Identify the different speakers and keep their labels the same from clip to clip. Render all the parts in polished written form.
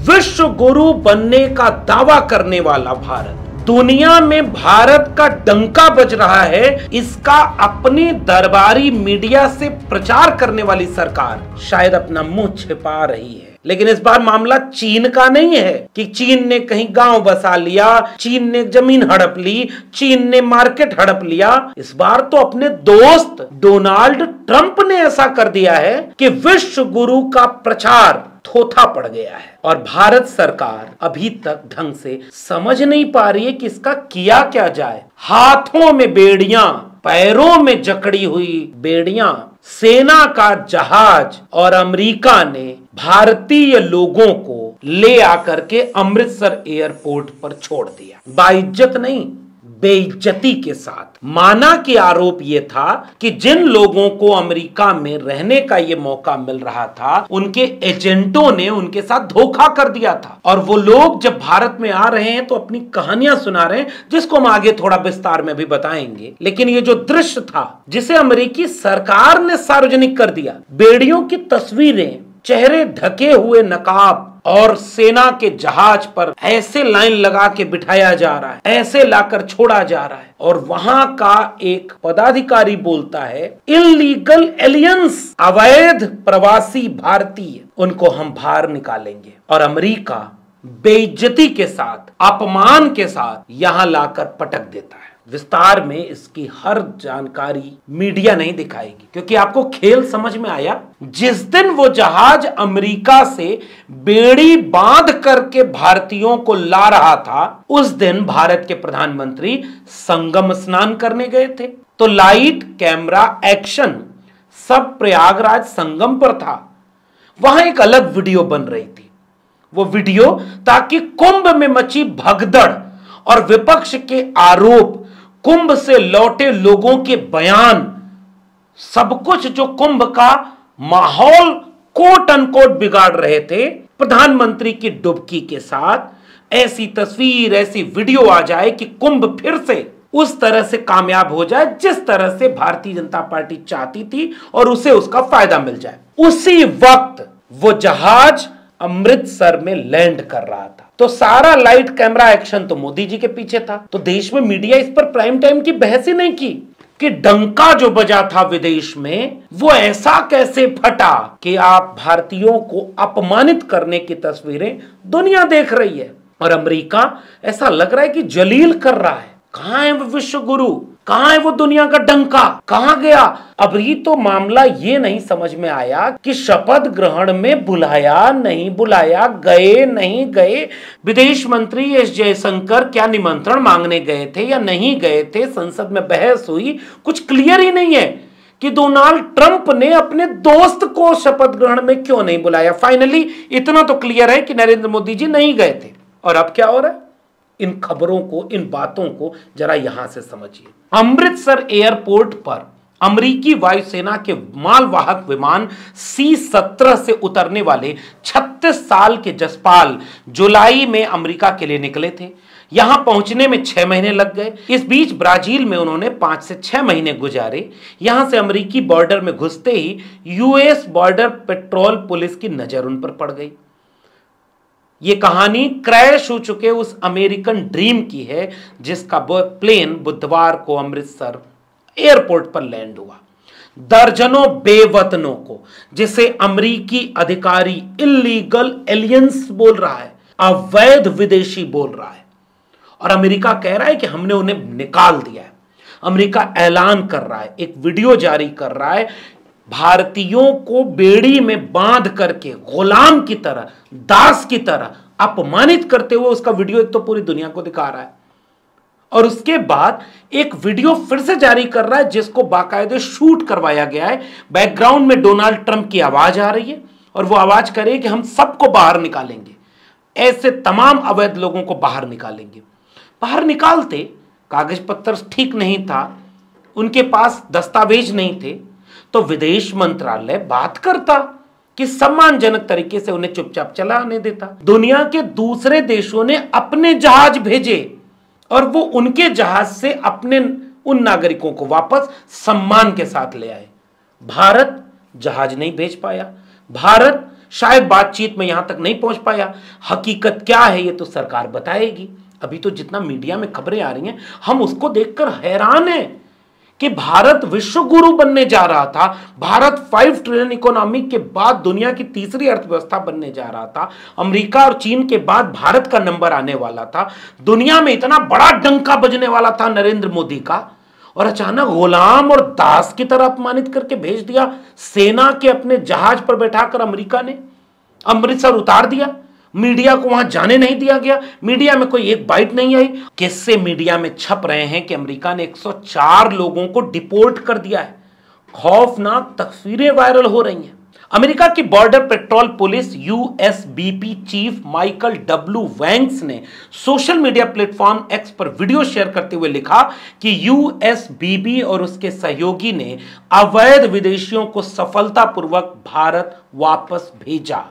Speaker 1: विश्व गुरु बनने का दावा करने वाला भारत, दुनिया में भारत का डंका बज रहा है, इसका अपने दरबारी मीडिया से प्रचार करने वाली सरकार शायद अपना मुंह छिपा रही है। लेकिन इस बार मामला चीन का नहीं है कि चीन ने कहीं गांव बसा लिया, चीन ने जमीन हड़प ली, चीन ने मार्केट हड़प लिया। इस बार तो अपने दोस्त डोनाल्ड ट्रंप ने ऐसा कर दिया है कि विश्व गुरु का प्रचार थोथा पड़ गया है और भारत सरकार अभी तक ढंग से समझ नहीं पा रही है कि इसका किया क्या जाए। हाथों में बेड़ियां, पैरों में जकड़ी हुई बेड़ियां, सेना का जहाज और अमेरिका ने भारतीय लोगों को ले आकर के अमृतसर एयरपोर्ट पर छोड़ दिया। बाइज्जत नहीं, बेइज्जती के साथ। माना कि आरोप यह था कि जिन लोगों को अमेरिका में रहने का यह मौका मिल रहा था, उनके एजेंटों ने उनके साथ धोखा कर दिया था और वो लोग जब भारत में आ रहे हैं तो अपनी कहानियां सुना रहे हैं, जिसको हम आगे थोड़ा विस्तार में भी बताएंगे। लेकिन ये जो दृश्य था जिसे अमेरिकी सरकार ने सार्वजनिक कर दिया, बेड़ियों की तस्वीरें, चेहरे ढके हुए नकाब और सेना के जहाज पर ऐसे लाइन लगा के बिठाया जा रहा है, ऐसे लाकर छोड़ा जा रहा है और वहां का एक पदाधिकारी बोलता है इल्लीगल एलियंस, अवैध प्रवासी भारतीय, उनको हम बाहर निकालेंगे। और अमेरिका बेइज्जती के साथ, अपमान के साथ यहां लाकर पटक देता है। विस्तार में इसकी हर जानकारी मीडिया नहीं दिखाएगी क्योंकि आपको खेल समझ में आया। जिस दिन वो जहाज अमेरिका से बेड़ी बांध करके भारतीयों को ला रहा था, उस दिन भारत के प्रधानमंत्री संगम स्नान करने गए थे। तो लाइट, कैमरा, एक्शन सब प्रयागराज संगम पर था। वहां एक अलग वीडियो बन रही थी। वो वीडियो ताकि कुंभ में मची भगदड़ और विपक्ष के आरोप, कुंभ से लौटे लोगों के बयान, सब कुछ जो कुंभ का माहौल कोट अनकोट बिगाड़ रहे थे, प्रधानमंत्री की डुबकी के साथ ऐसी तस्वीर, ऐसी वीडियो आ जाए कि कुंभ फिर से उस तरह से कामयाब हो जाए जिस तरह से भारतीय जनता पार्टी चाहती थी और उसे उसका फायदा मिल जाए। उसी वक्त वो जहाज अमृतसर में लैंड कर रहा था। तो सारा लाइट, कैमरा, एक्शन तो मोदी जी के पीछे था। तो देश में मीडिया इस पर प्राइम टाइम की बहस ही नहीं की कि डंका जो बजा था विदेश में, वो ऐसा कैसे फटा कि आप भारतीयों को अपमानित करने की तस्वीरें दुनिया देख रही है और अमेरिका ऐसा लग रहा है कि जलील कर रहा है। कहां है वो विश्व गुरु, कहां है वो दुनिया का डंका, कहां गया? अभी तो मामला ये नहीं समझ में आया कि शपथ ग्रहण में बुलाया नहीं बुलाया, गए नहीं गए, विदेश मंत्री एस जयशंकर क्या निमंत्रण मांगने गए थे या नहीं गए थे, संसद में बहस हुई, कुछ क्लियर ही नहीं है कि डोनाल्ड ट्रंप ने अपने दोस्त को शपथ ग्रहण में क्यों नहीं बुलाया। फाइनली इतना तो क्लियर है कि नरेंद्र मोदी जी नहीं गए थे। और अब क्या हो रहा है? इन खबरों को, इन बातों को जरा यहां से समझिए। अमृतसर एयरपोर्ट पर अमेरिकी वायुसेना के मालवाहक विमान C-17 से उतरने वाले 36 साल के जसपाल जुलाई में अमेरिका के लिए निकले थे। यहां पहुंचने में 6 महीने लग गए। इस बीच ब्राजील में उन्होंने 5 से 6 महीने गुजारे। यहां से अमेरिकी बॉर्डर में घुसते ही यूएस बॉर्डर पेट्रोल पुलिस की नजर उन पर पड़ गई। ये कहानी क्रैश हो चुके उस अमेरिकन ड्रीम की है जिसका प्लेन बुधवार को अमृतसर एयरपोर्ट पर लैंड हुआ। दर्जनों बेवतनों को, जिसे अमेरिकी अधिकारी इल्लीगल एलियंस बोल रहा है, अवैध विदेशी बोल रहा है, और अमेरिका कह रहा है कि हमने उन्हें निकाल दिया है। अमेरिका ऐलान कर रहा है, एक वीडियो जारी कर रहा है, भारतीयों को बेड़ी में बांध करके गुलाम की तरह, दास की तरह अपमानित करते हुए उसका वीडियो एक तो पूरी दुनिया को दिखा रहा है और उसके बाद एक वीडियो फिर से जारी कर रहा है जिसको बाकायदे शूट करवाया गया है। बैकग्राउंड में डोनाल्ड ट्रंप की आवाज आ रही है और वो आवाज कर रही है कि हम सबको बाहर निकालेंगे, ऐसे तमाम अवैध लोगों को बाहर निकालेंगे। बाहर निकालते, कागज पत्र ठीक नहीं था, उनके पास दस्तावेज नहीं थे, तो विदेश मंत्रालय बात करता कि सम्मानजनक तरीके से उन्हें चुपचाप चला आने देता। दुनिया के दूसरे देशों ने अपने जहाज भेजे और वो उनके जहाज से अपने उन नागरिकों को वापस सम्मान के साथ ले आए। भारत जहाज नहीं भेज पाया। भारत शायद बातचीत में यहां तक नहीं पहुंच पाया। हकीकत क्या है ये तो सरकार बताएगी। अभी तो जितना मीडिया में खबरें आ रही हैं, हम उसको देखकर हैरान हैं कि भारत विश्व गुरु बनने जा रहा था। भारत 5 ट्रिलियन इकोनॉमी के बाद दुनिया की तीसरी अर्थव्यवस्था बनने जा रहा था। अमेरिका और चीन के बाद भारत का नंबर आने वाला था। दुनिया में इतना बड़ा डंका बजने वाला था नरेंद्र मोदी का, और अचानक गुलाम और दास की तरह अपमानित करके भेज दिया सेना के अपने जहाज पर बैठाकर। अमेरिका ने अमृतसर उतार दिया, मीडिया को वहां जाने नहीं दिया गया, मीडिया में कोई एक बाइट नहीं आई। किससे मीडिया में छप रहे हैं कि अमेरिका ने 104 लोगों को डिपोर्ट कर दिया है। खौफनाक तस्वीरें वायरल हो रही हैं। अमेरिका की border patrol police USBP chief Michael W Banks ने सोशल मीडिया प्लेटफॉर्म एक्स पर वीडियो शेयर करते हुए लिखा कि यूएसबीबी और उसके सहयोगी ने अवैध विदेशियों को सफलतापूर्वक भारत वापस भेजा,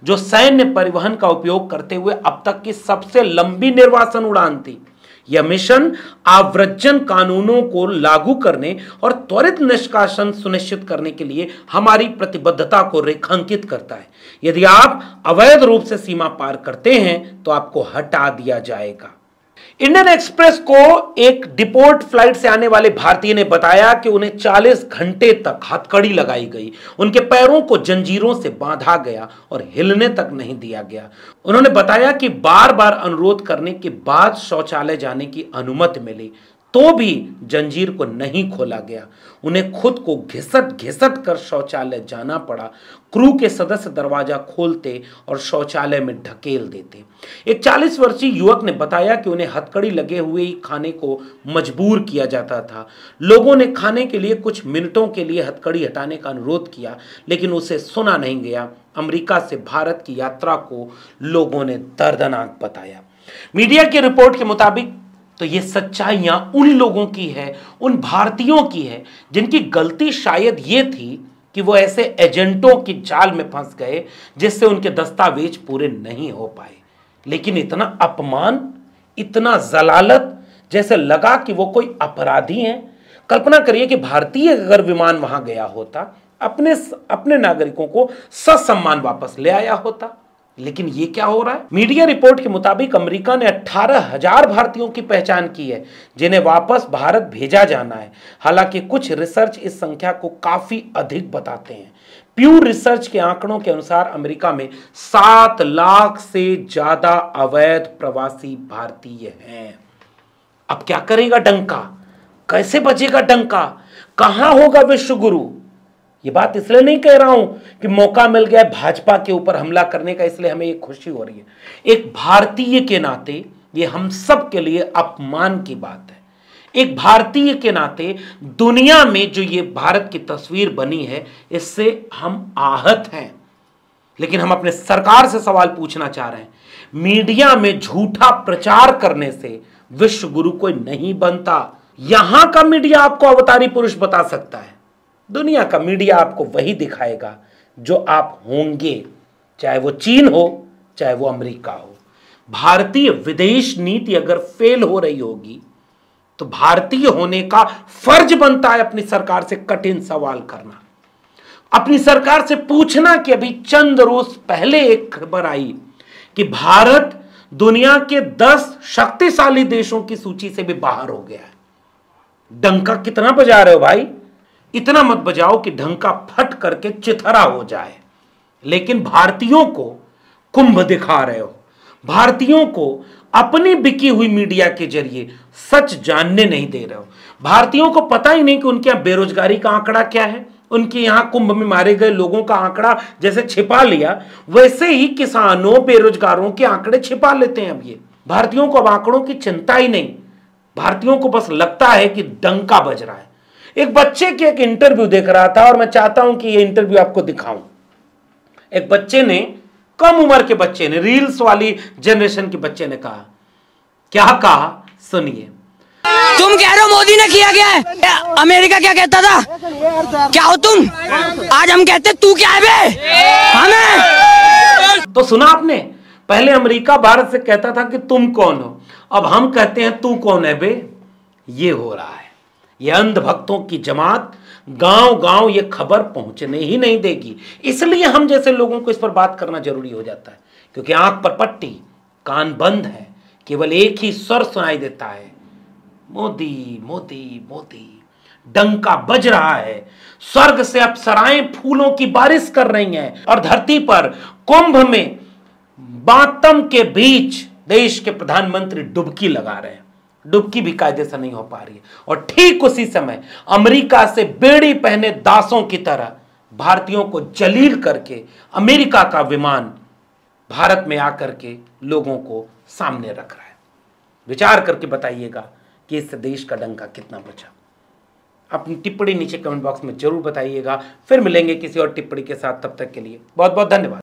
Speaker 1: जो सैन्य परिवहन का उपयोग करते हुए अब तक की सबसे लंबी निर्वासन उड़ान थी। यह मिशन आव्रजन कानूनों को लागू करने और त्वरित निष्कासन सुनिश्चित करने के लिए हमारी प्रतिबद्धता को रेखांकित करता है। यदि आप अवैध रूप से सीमा पार करते हैं तो आपको हटा दिया जाएगा। इंडियन एक्सप्रेस को एक डिपोर्ट फ्लाइट से आने वाले भारतीय ने बताया कि उन्हें 40 घंटे तक हथकड़ी लगाई गई, उनके पैरों को जंजीरों से बांधा गया और हिलने तक नहीं दिया गया। उन्होंने बताया कि बार बार अनुरोध करने के बाद शौचालय जाने की अनुमति मिली तो भी जंजीर को नहीं खोला गया। उन्हें खुद को घिसट घिसट कर शौचालय जाना पड़ा। क्रू के सदस्य दरवाजा खोलते और शौचालय में ढकेल देते। एक 40 वर्षीय युवक ने बताया कि उन्हें हथकड़ी लगे हुए ही खाने को मजबूर किया जाता था। लोगों ने खाने के लिए कुछ मिनटों के लिए हथकड़ी हटाने का अनुरोध किया, लेकिन उसे सुना नहीं गया। अमेरिका से भारत की यात्रा को लोगों ने दर्दनाक बताया। मीडिया की रिपोर्ट के मुताबिक तो ये सच्चाइयां उन लोगों की है, उन भारतीयों की है जिनकी गलती शायद ये थी कि वो ऐसे एजेंटों की जाल में फंस गए जिससे उनके दस्तावेज पूरे नहीं हो पाए। लेकिन इतना अपमान, इतना जलालत, जैसे लगा कि वो कोई अपराधी हैं। कल्पना करिए कि भारतीय अगर विमान वहां गया होता, अपने नागरिकों को ससम्मान वापस ले आया होता। लेकिन ये क्या हो रहा है? मीडिया रिपोर्ट के मुताबिक अमेरिका ने 18,000 भारतीयों की पहचान की है जिन्हें वापस भारत भेजा जाना है। हालांकि कुछ रिसर्च इस संख्या को काफी अधिक बताते हैं। प्यू रिसर्च के आंकड़ों के अनुसार अमेरिका में 7 लाख से ज्यादा अवैध प्रवासी भारतीय हैं। अब क्या करेगा डंका? कैसे बजेगा डंका? कहां होगा विश्व गुरु? ये बात इसलिए नहीं कह रहा हूं कि मौका मिल गया भाजपा के ऊपर हमला करने का, इसलिए हमें एक खुशी हो रही है। एक भारतीय के नाते ये हम सब के लिए अपमान की बात है। एक भारतीय के नाते दुनिया में जो ये भारत की तस्वीर बनी है, इससे हम आहत हैं। लेकिन हम अपने सरकार से सवाल पूछना चाह रहे हैं, मीडिया में झूठा प्रचार करने से विश्व गुरु कोई नहीं बनता। यहां का मीडिया आपको अवतारी पुरुष बता सकता है, दुनिया का मीडिया आपको वही दिखाएगा जो आप होंगे, चाहे वो चीन हो चाहे वो अमेरिका हो। भारतीय विदेश नीति अगर फेल हो रही होगी तो भारतीय होने का फर्ज बनता है अपनी सरकार से कठिन सवाल करना, अपनी सरकार से पूछना कि अभी चंद रोज पहले एक खबर आई कि भारत दुनिया के 10 शक्तिशाली देशों की सूची से भी बाहर हो गया है। डंका कितना बजा रहे हो भाई? इतना मत बजाओ कि ढंका फट करके चिथरा हो जाए। लेकिन भारतीयों को कुंभ दिखा रहे हो, भारतीयों को अपनी बिकी हुई मीडिया के जरिए सच जानने नहीं दे रहे हो। भारतीयों को पता ही नहीं कि उनके यहां बेरोजगारी का आंकड़ा क्या है। उनके यहां कुंभ में मारे गए लोगों का आंकड़ा जैसे छिपा लिया, वैसे ही किसानों, बेरोजगारों के आंकड़े छिपा लेते हैं। अब ये भारतीयों को अब आंकड़ों की चिंता ही नहीं, भारतीयों को बस लगता है कि डंका बज रहा है। एक बच्चे के एक इंटरव्यू देख रहा था और मैं चाहता हूं कि ये इंटरव्यू आपको दिखाऊं। एक बच्चे ने, कम उम्र के बच्चे ने, रील्स वाली जनरेशन के बच्चे ने कहा, क्या कहा सुनिए।
Speaker 2: तुम कह रहे हो मोदी ने किया क्या है? अमेरिका क्या कहता था? क्या हो तुम? आज हम कहते तू क्या है बे? हमें
Speaker 1: तो सुना आपने? पहले अमेरिका भारत से कहता था कि तुम कौन हो, अब हम कहते हैं तू कौन है बे? ये हो रहा है। ये अंधभक्तों की जमात गांव गांव ये खबर पहुंचने ही नहीं देगी। इसलिए हम जैसे लोगों को इस पर बात करना जरूरी हो जाता है, क्योंकि आंख पर पट्टी, कान बंद है, केवल एक ही स्वर सुनाई देता है, मोदी मोदी मोदी। डंका बज रहा है, स्वर्ग से अप्सराएं फूलों की बारिश कर रही हैं और धरती पर कुंभ में मातम के बीच देश के प्रधानमंत्री डुबकी लगा रहे हैं। डुबकी भी कायदे से नहीं हो पा रही है। और ठीक उसी समय अमेरिका से बेड़ी पहने दासों की तरह भारतीयों को जलील करके अमेरिका का विमान भारत में आकर के लोगों को सामने रख रहा है। विचार करके बताइएगा कि इस देश का डंका कितना बचा। अपनी टिप्पणी नीचे कमेंट बॉक्स में जरूर बताइएगा। फिर मिलेंगे किसी और टिप्पणी के साथ, तब तक के लिए बहुत बहुत धन्यवाद।